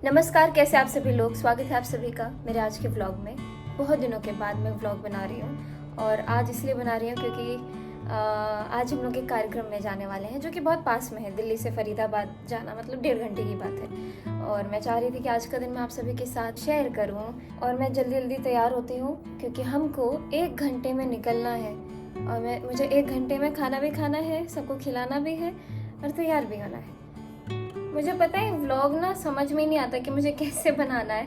नमस्कार, कैसे आप सभी लोग। स्वागत है आप सभी का मेरे आज के व्लॉग में। बहुत दिनों के बाद मैं व्लॉग बना रही हूँ और आज इसलिए बना रही हूँ क्योंकि आज हम लोग एक कार्यक्रम में जाने वाले हैं जो कि बहुत पास में है। दिल्ली से फरीदाबाद जाना मतलब 1.5 घंटे की बात है और मैं चाह रही थी कि आज का दिन मैं आप सभी के साथ शेयर करूँ और मैं जल्दी जल्दी तैयार होती हूँ क्योंकि हमको 1 घंटे में निकलना है और मुझे 1 घंटे में खाना भी खाना है, सबको खिलाना भी है और तैयार भी होना है। मुझे पता है व्लॉग ना समझ में नहीं आता कि मुझे कैसे बनाना है,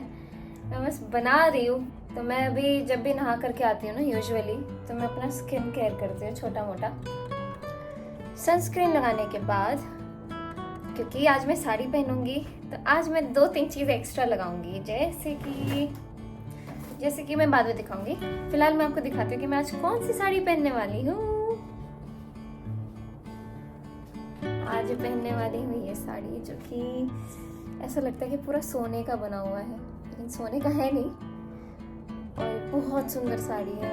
मैं बस बना रही हूँ। तो मैं अभी जब भी नहा करके आती हूँ ना यूजुअली, तो मैं अपना स्किन केयर करती हूँ छोटा मोटा। सनस्क्रीन लगाने के बाद, क्योंकि आज मैं साड़ी पहनूंगी तो आज मैं 2-3 चीज़ एक्स्ट्रा लगाऊंगी, जैसे कि मैं बाद में दिखाऊंगी। फिलहाल मैं आपको दिखाती हूँ कि मैं आज कौन सी साड़ी पहनने वाली हूँ। आज पहनने वाली हूँ ये साड़ी जो कि ऐसा लगता है कि पूरा सोने का बना हुआ है, लेकिन सोने का है नहीं और बहुत सुंदर साड़ी है।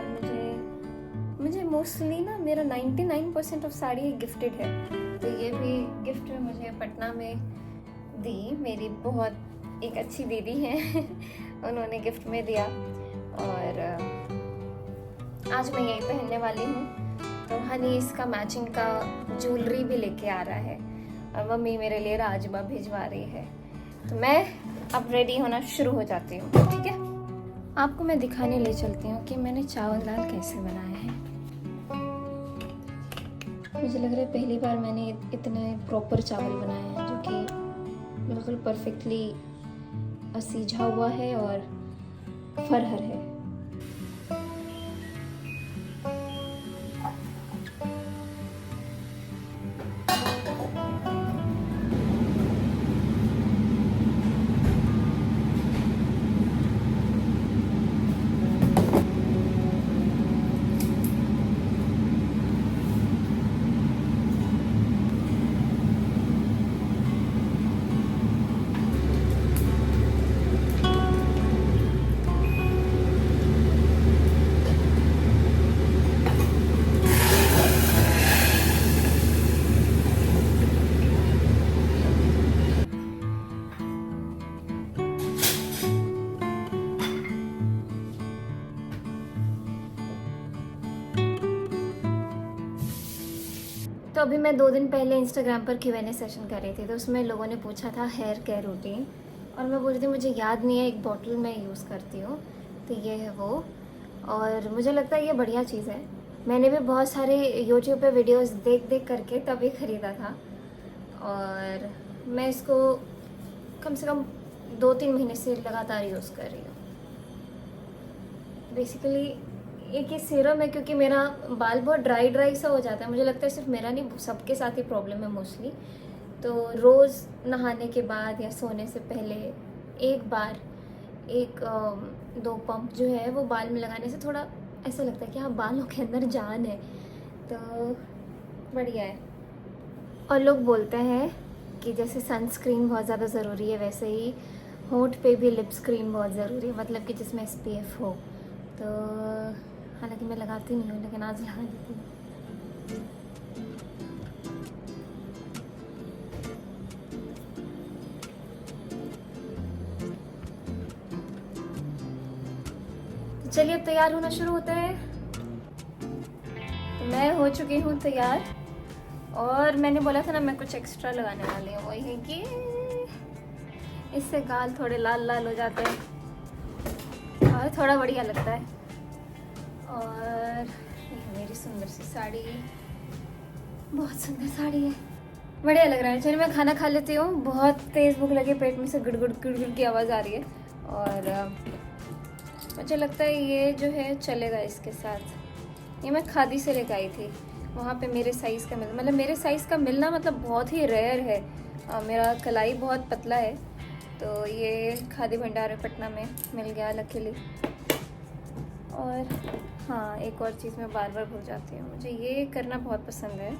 मुझे मोस्टली ना मेरा 99% ऑफ साड़ी गिफ्टेड है, तो ये भी गिफ्ट में मुझे पटना में दी मेरी बहुत एक अच्छी दीदी है उन्होंने गिफ्ट में दिया और आज मैं यही पहनने वाली हूँ। तो हनी इसका मैचिंग का ज्वेलरी भी लेके आ रहा है और मम्मी मेरे लिए राजमा भिजवा रही है। तो मैं अब रेडी होना शुरू हो जाती हूँ, ठीक है। आपको मैं दिखाने ले चलती हूँ कि मैंने चावल दाल कैसे बनाए हैं। मुझे लग रहा है पहली बार मैंने इतने प्रॉपर चावल बनाए हैं जो कि बिल्कुल परफेक्टली सीझा हुआ है और फरहर है। तो अभी मैं 2 दिन पहले इंस्टाग्राम पर Q&A सेशन कर रही थी, तो उसमें लोगों ने पूछा था हेयर केयर रूटीन और मैं बोल रही थी मुझे याद नहीं है, एक बॉटल मैं यूज़ करती हूँ, तो ये है वो। और मुझे लगता है ये बढ़िया चीज़ है। मैंने भी बहुत सारे यूट्यूब पे वीडियोस देख करके तभी ख़रीदा था और मैं इसको कम से कम 2-3 महीने से लगातार यूज़ कर रही हूँ। बेसिकली एक ही सीरम है क्योंकि मेरा बाल बहुत ड्राई सा हो जाता है। मुझे लगता है सिर्फ मेरा नहीं, सबके साथ ही प्रॉब्लम है मोस्टली। तो रोज़ नहाने के बाद या सोने से पहले एक बार 1-2 पंप जो है वो बाल में लगाने से थोड़ा ऐसा लगता है कि हाँ बालों के अंदर जान है, तो बढ़िया है। और लोग बोलते हैं कि जैसे सनस्क्रीन बहुत ज़्यादा ज़रूरी है, वैसे ही होंठ पे भी लिप स्क्रीन बहुत ज़रूरी है, मतलब कि जिसमें SPF हो। तो हालांकि मैं लगाती नहीं हूँ, लेकिन आज लगा देती हूँ। तो चलिए अब तैयार होना शुरू होता है। तो मैं हो चुकी हूँ तैयार और मैंने बोला था ना मैं कुछ एक्स्ट्रा लगाने वाली हूँ, वही है कि इससे गाल थोड़े लाल लाल हो जाते हैं और थोड़ा बढ़िया लगता है। और मेरी सुंदर सी साड़ी, बहुत सुंदर साड़ी है, बढ़िया लग रहा है। चलिए मैं खाना खा लेती हूँ, बहुत तेज़ भूख लगी, पेट में से गुड़ की आवाज़ आ रही है और मुझे लगता है ये जो है चलेगा इसके साथ। ये मैं खादी से लेकर आई थी, वहाँ पे मेरे साइज़ का मतलब मेरे साइज़ का मिलना मतलब बहुत ही रेयर है। मेरा कलाई बहुत पतला है, तो ये खादी भंडार पटना में मिल गया लकीली। और हाँ, एक और चीज़ मैं बार बार भूल जाती हूँ, मुझे ये करना बहुत पसंद है।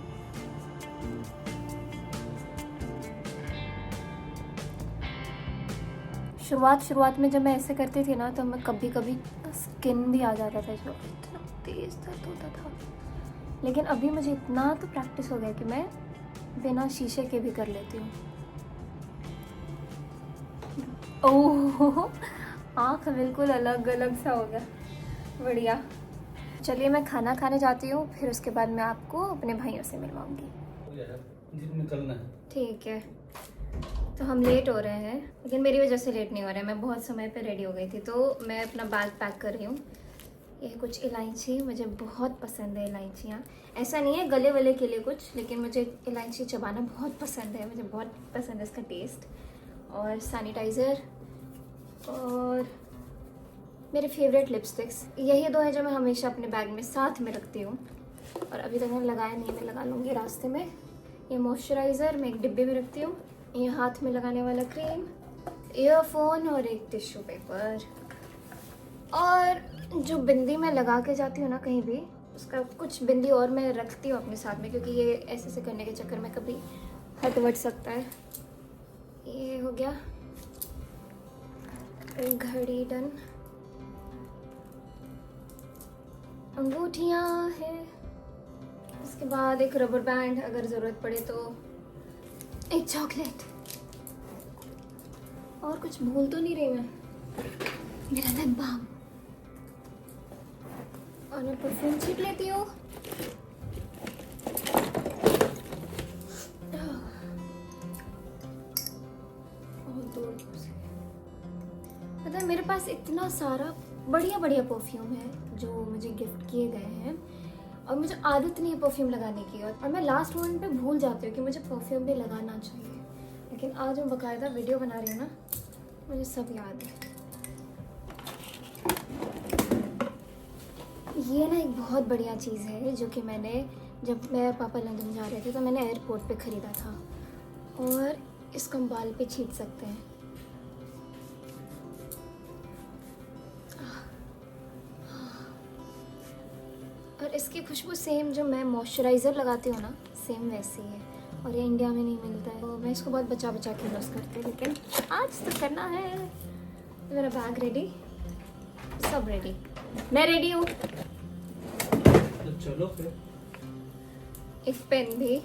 शुरुआत में जब मैं ऐसे करती थी ना, तो मैं कभी कभी स्किन भी आ जाता था, जो इतना तेज़ दर्द होता था। लेकिन अभी मुझे इतना तो प्रैक्टिस हो गया कि मैं बिना शीशे के भी कर लेती हूँ। ओह, आँख बिल्कुल अलग अलग सा हो गया। बढ़िया। चलिए मैं खाना खाने जाती हूँ, फिर उसके बाद मैं आपको अपने भाइयों से मिलवाऊंगी। ठीक है। तो हम लेट हो रहे हैं, लेकिन मेरी वजह से लेट नहीं हो रहा है। मैं बहुत समय पे रेडी हो गई थी, तो मैं अपना बैग पैक कर रही हूँ। ये कुछ इलायची, मुझे बहुत पसंद है इलायचियाँ। ऐसा नहीं है गले वले के लिए कुछ, लेकिन मुझे इलायची चबाना बहुत पसंद है, मुझे बहुत पसंद है इसका टेस्ट। और सैनिटाइज़र और मेरे फेवरेट लिपस्टिक्स, यही दो हैं जो मैं हमेशा अपने बैग में साथ में रखती हूँ। और अभी तक मैंने लगाया नहीं, मैं लगा लूँगी रास्ते में। ये मॉइस्चराइज़र मैं एक डिब्बे में रखती हूँ। ये हाथ में लगाने वाला क्रीम, ईयरफोन और एक टिश्यू पेपर। और जो बिंदी मैं लगा के जाती हूँ ना कहीं भी, उसका कुछ बिंदी और मैं रखती हूँ अपने साथ में, क्योंकि ये ऐसे ऐसे करने के चक्कर में कभी हट वट सकता है। ये हो गया। घड़ी डन। अंगूठियाँ हैं। उसके बाद एक रबर बैंड, अगर ज़रूरत पड़े तो एक चॉकलेट। और कुछ भूल तो नहीं रही मैं। मेरा लिप बाम और मैं परफ्यूम छीट लेती हूँ। मतलब मेरे पास इतना सारा बढ़िया बढ़िया परफ्यूम है जो मुझे गिफ्ट किए गए हैं, और मुझे आदत नहीं है परफ्यूम लगाने की। और मैं लास्ट मोमेंट पे भूल जाती हूँ कि मुझे परफ्यूम भी लगाना चाहिए, लेकिन आज मैं बाकायदा वीडियो बना रही हूँ ना, मुझे सब याद है। ये ना एक बहुत बढ़िया चीज़ है जो कि मैंने, जब मेरे पापा लंदन जा रहे थे तो मैंने एयरपोर्ट पे ख़रीदा था। और इसको हम बाल पे छीट सकते हैं। और इसकी खुशबू सेम जो मैं मॉइस्चराइज़र लगाती हूँ ना, सेम वैसी है। और ये इंडिया में नहीं मिलता है, तो मैं इसको बहुत बचा बचा के यूज़ करती हूँ, लेकिन आज तो करना है। तो मेरा बैग रेडी, सब रेडी, मैं रेडी हूँ। तो चलो फिर। एक पेन भी।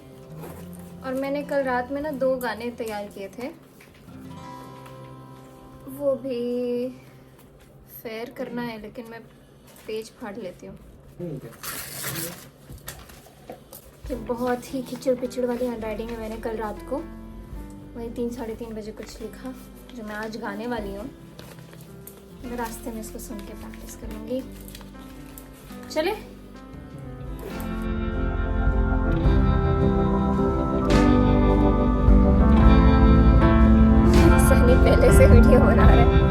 और मैंने कल रात में ना 2 गाने तैयार किए थे, वो भी फेयर करना है, लेकिन मैं पेज फाड़ लेती हूँ कि बहुत ही खिचड़ पिचड़ वाली हैंडराइटिंग है। मैंने कल रात को वही 3 साढ़े 3 बजे कुछ लिखा जो मैं आज गाने वाली हूँ। मैं रास्ते में इसको सुन के प्रैक्टिस कर लूँगी। चले। सहनी पहले से वीडियो बना रहा है।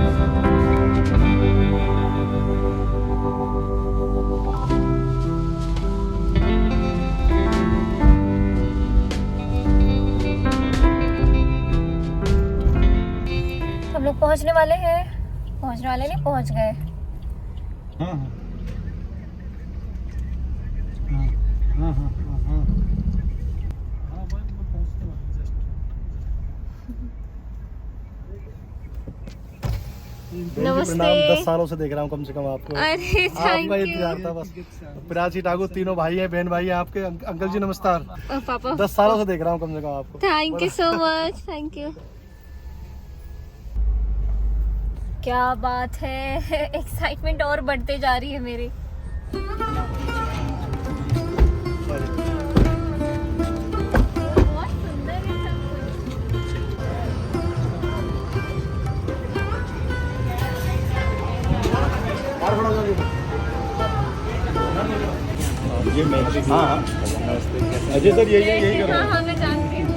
हम लोग पहुंचने वाले हैं, पहुंचने वाले नहीं, पहुंच गए। नमस्ते। 10 सालों से देख रहा हूँ कम से कम आपको। अरे आपका इंतजार था बस। प्राची ठाकुर, तीनों भाई हैं, बहन भाई हैं आपके। अंकल जी नमस्कार। पापा 10 सालों से देख रहा हूँ कम से कम आपको। Thank you so much, thank you. क्या बात है, एक्साइटमेंट और बढ़ते जा रही है मेरी। बहुत सुंदर है सब ये मैजिक। हाँ अजय सर यही कुछ। हाँ मैं जानती हूँ।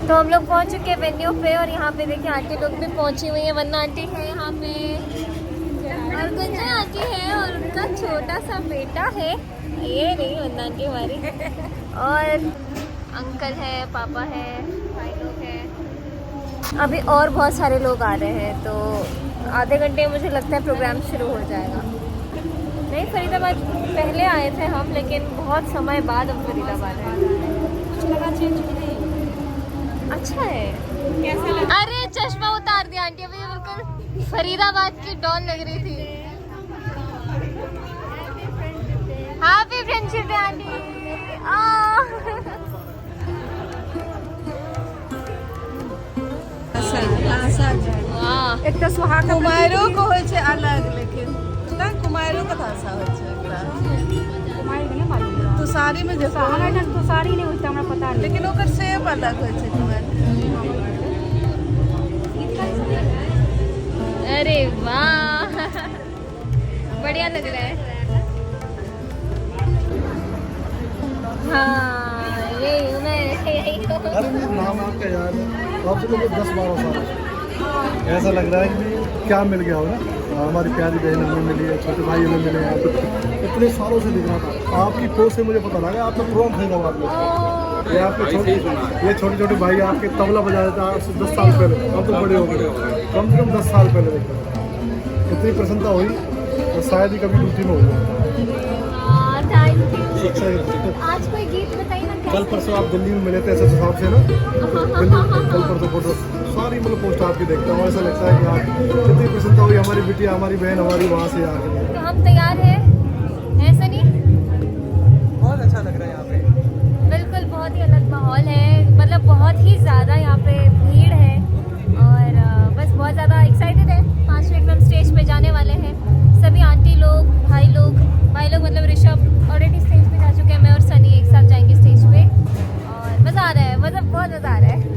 तो हम लोग पहुंच चुके हैं वेन्यू पे, और यहाँ पे देखिए आंटी लोग भी पहुंची हुई है। वन्ना आंटी है यहाँ पे, और गुंजा आंटी है, और उनका छोटा सा बेटा है। ये नहीं वन्ना आंटी हमारी। और अंकल है, पापा है, भाई लोग हैं। अभी और बहुत सारे लोग आ रहे हैं, तो आधे घंटे में मुझे लगता है प्रोग्राम शुरू हो जाएगा। नहीं, फरीदाबाद पहले आए थे हम, लेकिन बहुत समय बाद हम फरीदाबाद आए। कुछ लगा चेंज नहीं। अच्छा है। कैसा लगा? अरे चश्मा उतार दिया आंटी, अभी बिल्कुल फरीदाबाद की डॉन लग रही थी। Happy friendship day aunty. वाह एक तो सुहाग कुमारियों को होइ छै अलग, लेकिन ना कुमारियों का भाषा होइ छै एकरा। कुमारी के नहीं मालूम तो साड़ी में जैसा हमरा इधर तो साड़ी नहीं होता, हमरा पता नहीं। लेकिन ओकर शेप अलग होइ छै कुमारी। अरे वाह बढ़िया लग रहा है। हाँ यही मैं यही हूँ। अरे नहीं, नाम आपका याद है, आपसे तो 10-12 साल ऐसा लग रहा है कि क्या मिल गया हो ना। हमारी प्यारी बहन हमें मिली है, छोटे भाई हमें मिले हैं, तो इतने सालों से दिख रहा था। आपकी पोस्ट से मुझे पता लगा आप तो फ्रॉम फरीदाबाद में। ये आपके छोटे छोटे भाई आपके तबला बजाया था आज से 10 साल पहले, अब तो बड़े हो गए, कम से कम 10 साल पहले देखा। इतनी प्रसन्नता हुई तो शायद ही कभी ड्यूटी में हुई। Thank you. अच्छा है। आज कोई गीत बताइए ना। कल परसों आप दिल्ली में मिले थे ऐसे हिसाब से ना, कल परसों फोटो सारी मतलब पोस्ट आपकी देखता हूँ, ऐसा लगता है कि आप कितनी प्रसन्नता हुई। हमारी बिटिया हमारी बहन हमारी वहाँ से आके, तो हम तैयार हैं, है सनी? बहुत अच्छा लग रहा है यहाँ पे। बिल्कुल बहुत ही अलग माहौल है, मतलब बहुत ही ज़्यादा यहाँ पे भीड़ है और बस बहुत ज़्यादा एक्साइटेड है। 5 मिनट में हम स्टेज पे जाने वाले हैं। सभी आंटी लोग भाई लोग मतलब ऋषभ ऑलरेडी स्टेज पे जा चुके हैं, मैं और सनी एक साथ जाएंगे स्टेज पे और मज़ा आ रहा है, मतलब बहुत मज़ा आ रहा है।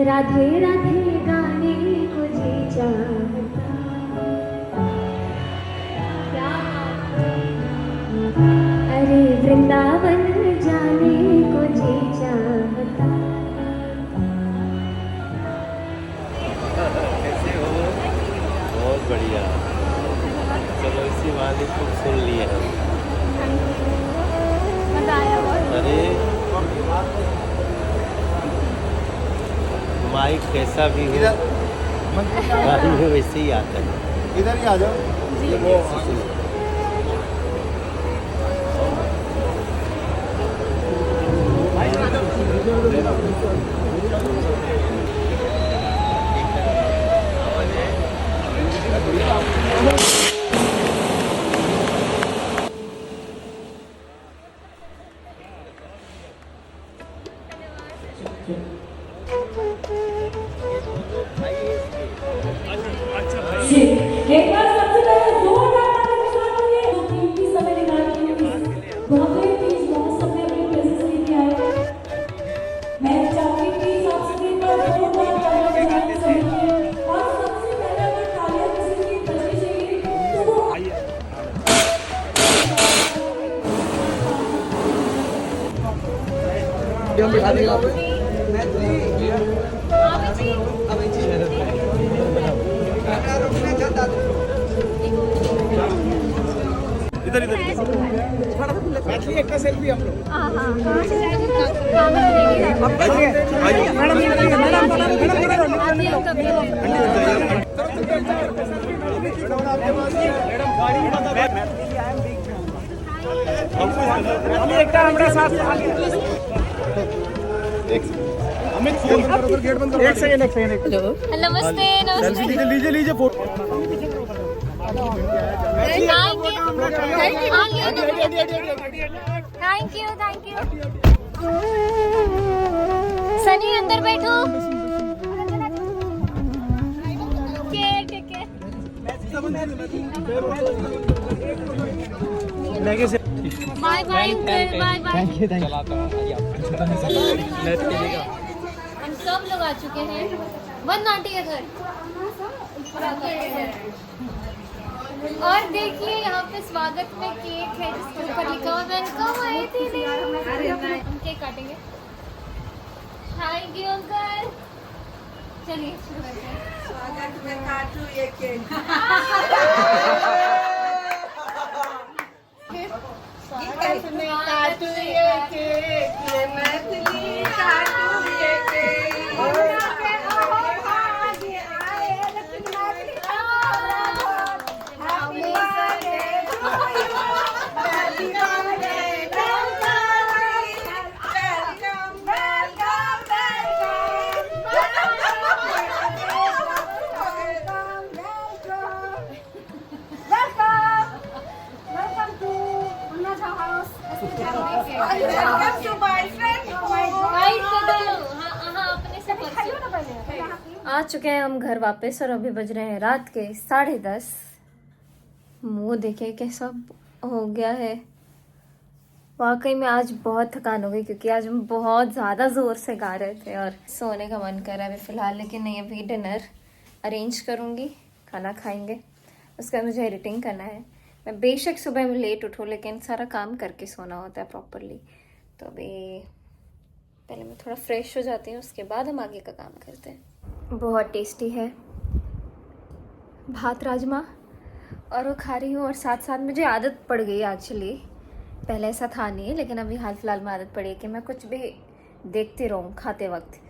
राधे राधे गाने को जी चाहता, क्या अरे वृंदावन जाने को जी चाहता। कैसे हो? बहुत बढ़िया। चलो इसी बहाने तुम सुन लिए हम। मज़ा आया बहुत। अरे माइक कैसा भी हो गाड़ी में वैसे ही आता है। इधर ही आ जाओ। एक बार सबसे पहले जोरदार ताली बजा दीजिए। तो कीमती समय निकाल के बहुत ही प्लीज बहुत समय अपने प्रेजेंस लेके आए। मैं चाहती हूँ प्लीज आप सभी पर जोरदार तालियां बजाएं सभी के। और सबसे पहले अगर तालियां किसी की बजनी चाहिए तो वो हम बिठा देंगे। इधर इधर मैथिली एक का सेल्फी हम लोग। हाँ हाँ कहाँ से जाएंगे? कहाँ में मिलेंगे? हम एक का हमारे साथ अमित फोन करो, उधर गेट बंद करो। एक सेकंड नमस्ते नमस्ते। लीजिए लीजिए फोटो। Thank you. सनी अंदर बैठो। लेके से bye bye uncle, bye bye. हम सब लोग आ चुके हैं वन आंटी के घर। और देखिए यहाँ पे स्वागत में केक है जिसके ऊपर लिखा हुआ वेलकम आए थे। हम केक काटेंगे। Thank you uncle. चलिए शुरू करते हैं। स्वागत में काटू ये केक। स्वागत में काटू ये केक, ये मैथिली काटू ये केक। आ चुके हैं हम घर वापस और अभी बज रहे हैं रात के 10:30। मुंह देखे कैसा हो गया है। वाकई में आज बहुत थकान हो गई क्योंकि आज हम बहुत ज़्यादा ज़ोर से गा रहे थे और सोने का मन कर रहा है अभी फ़िलहाल। लेकिन नहीं, अभी डिनर अरेंज करूँगी, खाना खाएंगे, उसका मुझे एडिटिंग करना है। मैं बेशक सुबह में लेट उठूँ लेकिन सारा काम करके सोना होता है प्रॉपरली। तो अभी पहले मैं थोड़ा फ्रेश हो जाती हूँ, उसके बाद हम आगे का काम करते हैं। बहुत टेस्टी है भात राजमा और वो खा रही हूँ। और साथ साथ मुझे आदत पड़ गई एक्चुअली, पहले ऐसा था नहीं लेकिन अभी हाल फिलहाल में आदत पड़ी है कि मैं कुछ भी देखती रहूँ खाते वक्त।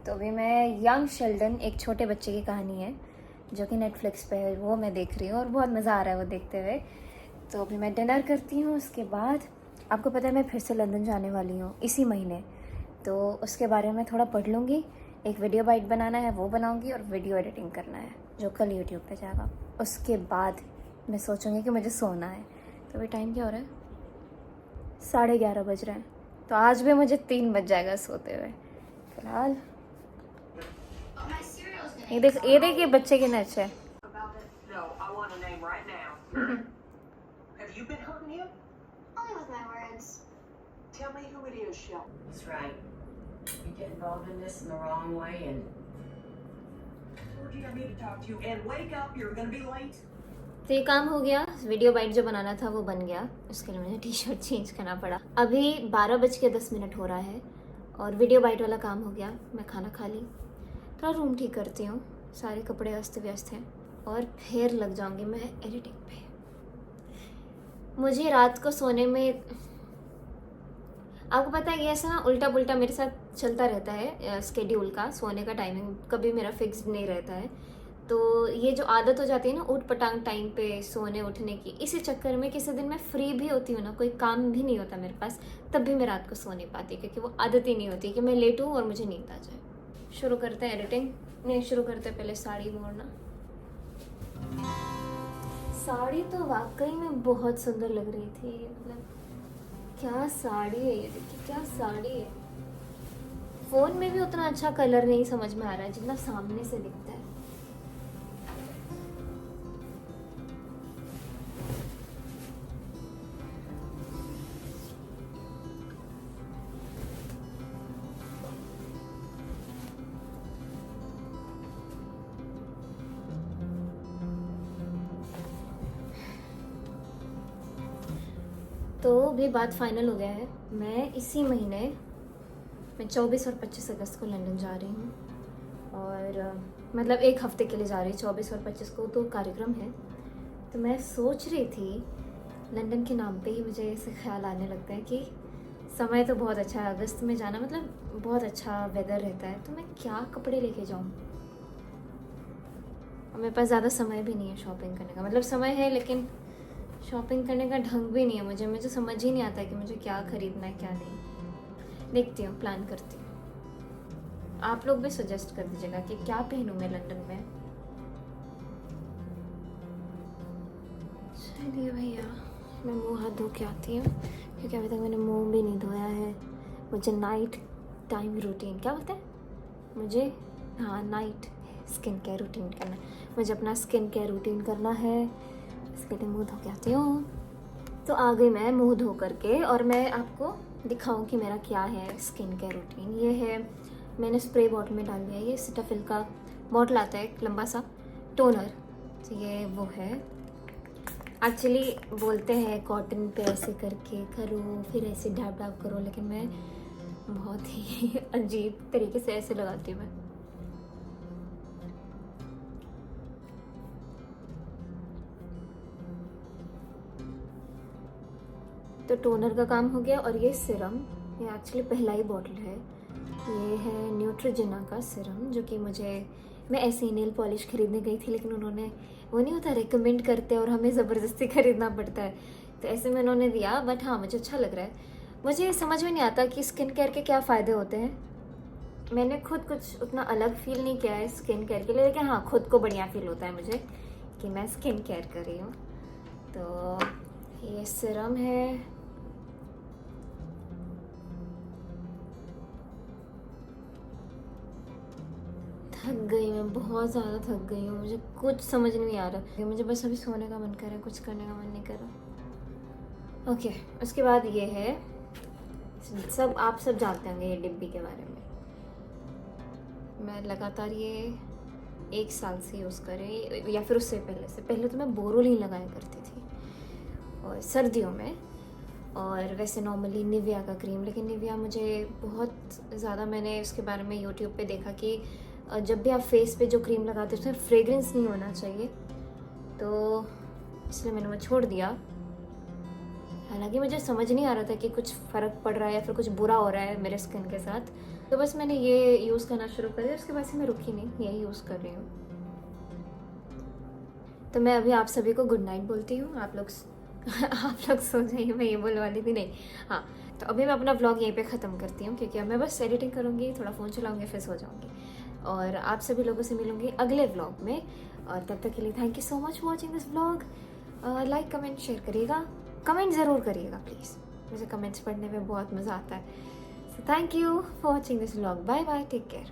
तो अभी मैं यंग शेल्डन, एक छोटे बच्चे की कहानी है जो कि नेटफ्लिक्स पे है, वो मैं देख रही हूँ और बहुत मज़ा आ रहा है वो देखते हुए। तो अभी मैं डिनर करती हूँ, उसके बाद आपको पता है मैं फिर से लंदन जाने वाली हूँ इसी महीने। तो उसके बारे में थोड़ा पढ़ लूँगी, एक वीडियो बाइट बनाना है वो बनाऊँगी और वीडियो एडिटिंग करना है जो कल यूट्यूब पे जाएगा। उसके बाद मैं सोचूंगी कि मुझे सोना है। तो अभी टाइम क्या हो रहा है? 11:30 बज रहे हैं। तो आज भी मुझे 3 बज जाएगा सोते हुए। फिलहाल ये देखिए बच्चे के नच है। No, I want a name right now. Have you been hurting him? Only with my words. Tell me who it is, Shel. That's right. You get involved in this in the wrong way and Told you I need to talk to you. And wake up, you're gonna be late. तो ये काम हो गया, video bite जो बनाना था वो बन गया। उसके लिए मुझे टी शर्ट चेंज करना पड़ा। अभी 12:10 हो रहा है और वीडियो बाइट वाला काम हो गया। मैं खाना खा ली, थोड़ा रूम ठीक करती हूँ, सारे कपड़े अस्त व्यस्त हैं और फिर लग जाऊँगी मैं एडिटिंग पे। मुझे रात को सोने में, आपको पता है ये ऐसा ना उल्टा पुल्टा मेरे साथ चलता रहता है स्केड्यूल का, सोने का टाइमिंग कभी मेरा फिक्स्ड नहीं रहता है। तो ये जो आदत हो जाती है ना उठ पटांग टाइम पे सोने उठने की, इसी चक्कर में किसी दिन मैं फ्री भी होती हूँ ना, कोई काम भी नहीं होता मेरे पास, तब भी मैं रात को सो नहीं पाती क्योंकि वो आदत ही नहीं होती कि मैं लेट हूँ और मुझे नींद आ जाए। शुरू करते हैं एडिटिंग। नहीं, शुरू करते पहले साड़ी मोड़ना। साड़ी तो वाकई में बहुत सुंदर लग रही थी, मतलब क्या साड़ी है ये, देखिए क्या साड़ी है। फ़ोन में भी उतना अच्छा कलर नहीं समझ में आ रहा है जितना सामने से दिखता है। तो भी बात फाइनल हो गया है। मैं इसी महीने मैं 24 और 25 अगस्त को लंदन जा रही हूँ और मतलब एक हफ्ते के लिए जा रही हूँ। 24 और 25 को तो कार्यक्रम है। तो मैं सोच रही थी लंदन के नाम पे ही मुझे ऐसे ख्याल आने लगता है कि समय तो बहुत अच्छा है, अगस्त में जाना मतलब बहुत अच्छा वेदर रहता है, तो मैं क्या कपड़े लेके जाऊँ। और मेरे पास ज़्यादा समय भी नहीं है शॉपिंग करने का, मतलब समय है लेकिन शॉपिंग करने का ढंग भी नहीं है मुझे समझ ही नहीं आता कि मुझे क्या खरीदना है क्या नहीं। देखती हूँ, प्लान करती हूँ। आप लोग भी सजेस्ट कर दीजिएगा कि क्या पहनूँ मैं लंदन में। चलिए भैया, मैं मुँह हाथ धो के आती हूँ क्योंकि अभी तक मैंने मुँह भी नहीं धोया है। मुझे नाइट टाइम रूटीन क्या बोलते हैं, मुझे हाँ नाइट स्किन केयर रूटीन करना है। मुझे अपना स्किन केयर रूटीन करना है, इसके लिए मुँह धो के आती हूँ। तो आ गई मैं मुंह धो करके और मैं आपको दिखाऊं कि मेरा क्या है स्किन केयर रूटीन। ये है, मैंने स्प्रे बॉटल में डाल दिया। ये सिटाफिल का बॉटल आता है एक लंबा सा टोनर, तो ये वो है। एक्चुअली बोलते हैं कॉटन पे ऐसे करके करो, फिर ऐसे डैब डैब करो, लेकिन मैं बहुत ही अजीब तरीके से ऐसे लगाती हूँ मैं। तो टोनर का काम हो गया। और ये सिरम, ये एक्चुअली पहला ही बॉटल है। ये है न्यूट्रोजेना का सिरम, जो कि मैं ऐसे ही नेल पॉलिश खरीदने गई थी, लेकिन उन्होंने वो नहीं होता रेकमेंड करते और हमें ज़बरदस्ती खरीदना पड़ता है, तो ऐसे में उन्होंने दिया। बट हाँ, मुझे अच्छा लग रहा है। मुझे समझ में नहीं आता कि स्किन केयर के क्या फ़ायदे होते हैं। मैंने खुद कुछ उतना अलग फील नहीं किया है स्किन केयर के लिए, लेकिन हाँ, खुद को बढ़िया फील होता है मुझे कि मैं स्किन केयर कर रही हूँ। तो ये सिरम है। थक गई मैं, बहुत ज़्यादा थक गई हूँ। मुझे कुछ समझ नहीं आ रहा, मुझे बस अभी सोने का मन कर रहा है, कुछ करने का मन नहीं कर रहा। ओके, उसके बाद ये है, आप सब जानते होंगे ये डिब्बी के बारे में। मैं लगातार ये 1 साल से यूज़ कर रही, या फिर उससे पहले तो मैं बोरोलिन लगाया करती थी और सर्दियों में, और वैसे नॉर्मली निविया का क्रीम। लेकिन निविया मुझे बहुत ज़्यादा, मैंने उसके बारे में यूट्यूब पे देखा कि जब भी आप फेस पे जो क्रीम लगाते हैं उसमें फ्रेग्रेंस नहीं होना चाहिए, तो इसलिए मैंने वो छोड़ दिया। हालांकि मुझे समझ नहीं आ रहा था कि कुछ फ़र्क पड़ रहा है या फिर कुछ बुरा हो रहा है मेरे स्किन के साथ, तो बस मैंने ये यूज़ करना शुरू कर दिया। उसके बाद से मैं रुकी नहीं, यही यूज़ कर रही हूँ। तो मैं अभी आप सभी को गुड नाइट बोलती हूँ। आप लोग सो जाइए, मैं ये बोलने वाली थी नहीं। हाँ, तो अभी मैं अपना व्लॉग यहीं पे ख़त्म करती हूँ, क्योंकि अब मैं बस एडिटिंग करूँगी, थोड़ा फ़ोन चलाऊँगी, फिर सो जाऊँगी। और आप सभी लोगों से मिलूँगी अगले व्लॉग में, और तब तक के लिए thank you so much for watching this vlog. Like, comment, share करिएगा, कमेंट ज़रूर करिएगा प्लीज़, मुझे कमेंट्स पढ़ने में बहुत मज़ा आता है। So thank you for watching this vlog. Bye bye, take care.